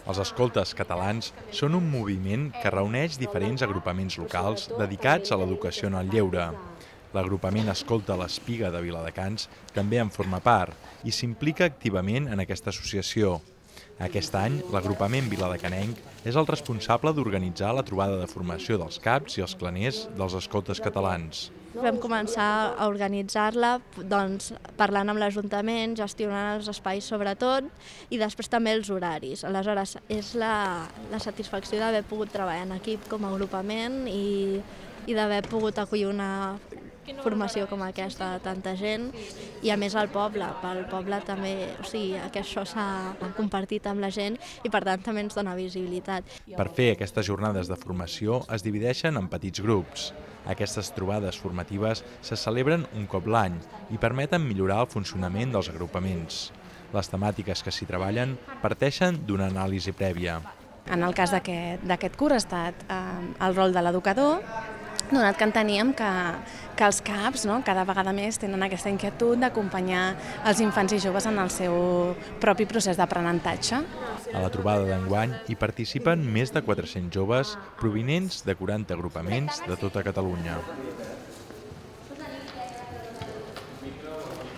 Els escoltes catalans són un moviment que reuneix diferents agrupaments locals dedicats a l'educació en el lleure. L'agrupament Escolta l'Espiga de Viladecans també en forma part i s'implica activament en aquesta associació. Aquest any, l'agrupament viladecanenc és el responsable d'organitzar la trobada de formació dels caps i els claners dels escoltes catalans. Vam començar a organitzar-la parlant amb l'Ajuntament, gestionant els espais sobretot i després també els horaris. Aleshores, és la satisfacció d'haver pogut treballar en equip com a agrupament i d'haver pogut acollir una formació com aquesta de tanta gent i a més al poble, pel poble també, que això s'ha compartit amb la gent i per tant també ens dona visibilitat. Per fer aquestes jornades de formació es divideixen en petits grups. Aquestes trobades formatives se celebren un cop l'any i permeten millorar el funcionament dels agrupaments. Les temàtiques que s'hi treballen parteixen d'una anàlisi prèvia. En el cas d'aquest curs ha estat el rol de l'educador, donat que enteníem que els CAPs cada vegada més tenen aquesta inquietud d'acompanyar els infants i joves en el seu propi procés d'aprenentatge. A la trobada d'enguany hi participen més de 400 joves provinents de 40 agrupaments de tota Catalunya.